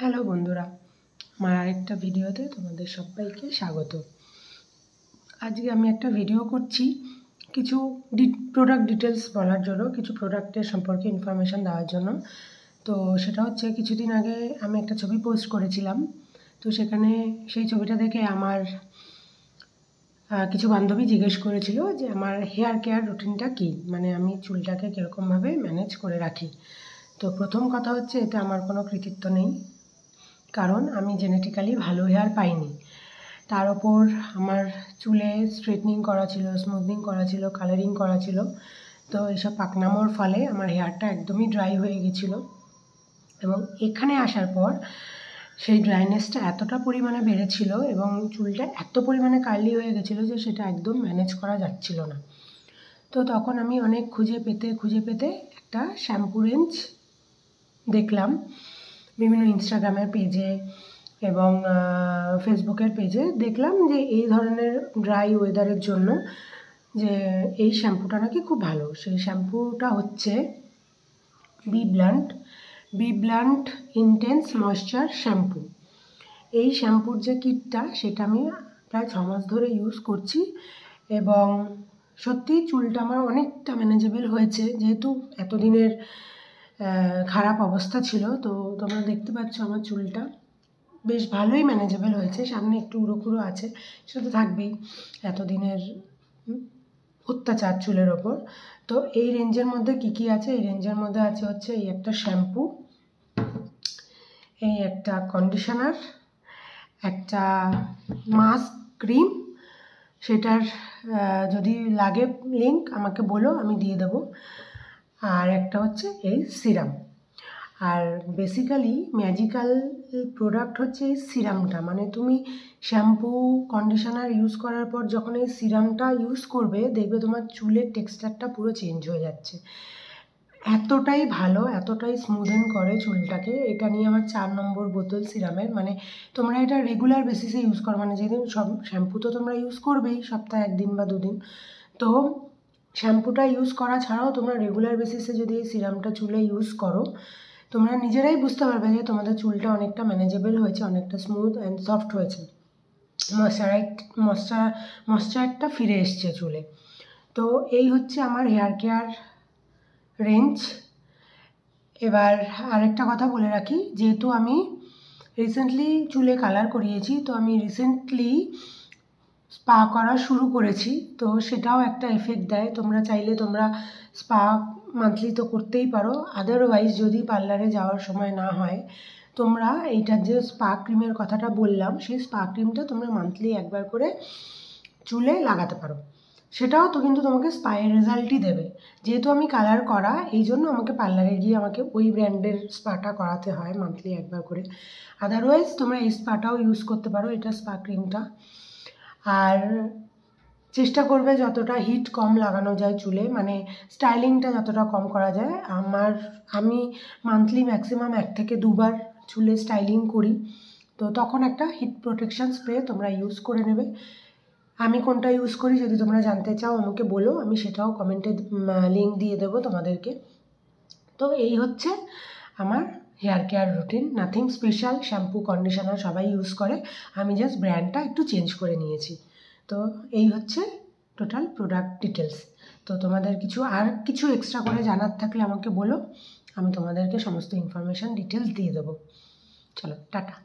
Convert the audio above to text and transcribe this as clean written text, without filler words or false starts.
Hello বন্ধুরা, আমার আরেকটা ভিডিওতে তোমাদের সবাইকে স্বাগত। আজকে আমি একটা ভিডিও করছি কিছু প্রোডাক্ট ডিটেলস বলার জন্য, কিছু প্রোডাক্টের সম্পর্কে ইনফরমেশান দেওয়ার জন্য। তো সেটা হচ্ছে, কিছুদিন আগে আমি একটা ছবি পোস্ট করেছিলাম। তো সেখানে সেই ছবিটা দেখে আমার কিছু বান্ধবী জিজ্ঞেস করেছিল যে আমার হেয়ার কেয়ার রুটিনটা কী, মানে আমি চুলটাকে কীরকমভাবে ম্যানেজ করে রাখি। তো প্রথম কথা হচ্ছে, এতে আমার কোনো কৃতিত্ব নেই, কারণ আমি জেনেটিক্যালি ভালো হেয়ার পাইনি। তার ওপর আমার চুলে স্ট্রেটনিং করা ছিল, স্মুথনিং করা ছিল, কালারিং করা ছিল। তো এইসব পাকনামোর ফলে আমার হেয়ারটা একদমই ড্রাই হয়ে গেছিলো, এবং এখানে আসার পর সেই ড্রাইনেসটা এতটা পরিমাণে বেড়েছিল এবং চুলটা এত পরিমাণে কার্লি হয়ে গেছিলো যে সেটা একদম ম্যানেজ করা যাচ্ছিল না। তো তখন আমি অনেক খুঁজে পেতে একটা শ্যাম্পু রেঞ্জ দেখলাম বিভিন্ন ইনস্টাগ্রামের পেজে এবং ফেসবুকের পেজে। দেখলাম যে এই ধরনের ড্রাই ওয়েদারের জন্য যে এই শ্যাম্পুটা নাকি খুব ভালো। সেই শ্যাম্পুটা হচ্ছে BBlunt intense moisture shampoo. এই শ্যাম্পুর যে কিটটা, সেটা আমি প্রায় 6 মাস ধরে ইউজ করছি এবং সত্যি চুলটা আমার অনেকটা ম্যানেজেবল হয়েছে, যেহেতু এতদিনের খারাপ অবস্থা ছিল। তো তোমরা দেখতে পাচ্ছ আমার চুলটা বেশ ভালোই ম্যানেজেবল হয়েছে। সামনে একটু উড়ো আছে, সেটা তো থাকবেই, এতদিনের অত্যাচার চুলের ওপর। তো এই রেঞ্জের মধ্যে কি আছে? এই রেঞ্জের মধ্যে আছে হচ্ছে এই একটা শ্যাম্পু, এই একটা কন্ডিশনার, একটা মাস্ক ক্রিম, সেটার যদি লাগে লিঙ্ক আমাকে বলো, আমি দিয়ে দেবো। আর একটা হচ্ছে এই সিরাম। আর বেসিক্যালি ম্যাজিক্যাল প্রোডাক্ট হচ্ছে এই সিরামটা। মানে তুমি শ্যাম্পু কন্ডিশনার ইউজ করার পর যখন এই সিরামটা ইউজ করবে, দেখবে তোমার চুলের টেক্সচারটা পুরো চেঞ্জ হয়ে যাচ্ছে। এতটাই ভালো, এতটাই স্মুদেন করে চুলটাকে। এটা নিয়ে আমার 4 নম্বর বোতল সিরামের। মানে তোমরা এটা রেগুলার বেসিসে ইউজ করো, মানে যেদিন সব শ্যাম্পু তো তোমরা ইউজ করবেই সপ্তাহে 1 দিন বা 2 দিন। তো শ্যাম্পুটা ইউজ করা ছাড়াও তোমরা রেগুলার বেসিসে যদি এই সিরামটা চুলে ইউজ করো, তোমরা নিজেরাই বুঝতে পারবে যে তোমাদের চুলটা অনেকটা ম্যানেজেবল হয়েছে, অনেকটা স্মুথ অ্যান্ড সফট হয়েছে, ময়েশ্চারটা ফিরে এসছে চুলে। তো এই হচ্ছে আমার হেয়ার কেয়ার রেঞ্জ। এবার আরেকটা কথা বলে রাখি, যেহেতু আমি রিসেন্টলি চুলে কালার করিয়েছি, তো আমি রিসেন্টলি স্পা করা শুরু করেছি। তো সেটাও একটা এফেক্ট দেয়। তোমরা চাইলে তোমরা স্পা মান্থলি তো করতেই পারো। আদারওয়াইজ যদি পার্লারে যাওয়ার সময় না হয়, তোমরা এইটার যে স্পা ক্রিমের কথাটা বললাম, সেই স্পা ক্রিমটা তোমরা মান্থলি একবার করে চুলে লাগাতে পারো। সেটাও তো কিন্তু তোমাকে স্পায়ের রেজাল্টই দেবে। যেহেতু আমি কালার করা, এই জন্য আমাকে পার্লারে গিয়ে আমাকে ওই ব্র্যান্ডের স্পাটা করাতে হয় মান্থলি একবার করে। আদারওয়াইজ তোমরা এই স্পাটাও ইউজ করতে পারো, এটা স্পা ক্রিমটা। আর চেষ্টা করবে যতটা হিট কম লাগানো যায় চুলে, মানে স্টাইলিংটা যতটা কম করা যায়। আমি মান্থলি ম্যাক্সিমাম 1 থেকে 2 বার চুলে স্টাইলিং করি। তো তখন একটা হিট প্রোটেকশন স্প্রে তোমরা ইউজ করে নেবে। আমি কোনটা ইউজ করি যদি তোমরা জানতে চাও আমাকে বলো, আমি সেটাও কমেন্টে লিঙ্ক দিয়ে দেবো তোমাদেরকে। তো এই হচ্ছে আমার hair care routine, nothing special. Shampoo conditioner সবাই ইউজ করে, আমি জাস্ট ব্র্যান্ডটা একটু চেঞ্জ করে নিয়েছি। তো এই হচ্ছে টোটাল প্রোডাক্ট ডিটেলস। তো তোমাদের কিছু এক্সট্রা করে জানার থাকলে আমাকে বলো, আমি তোমাদেরকে সমস্ত ইনফরমেশান ডিটেলস দিয়ে দেবো। চলো, টাটা।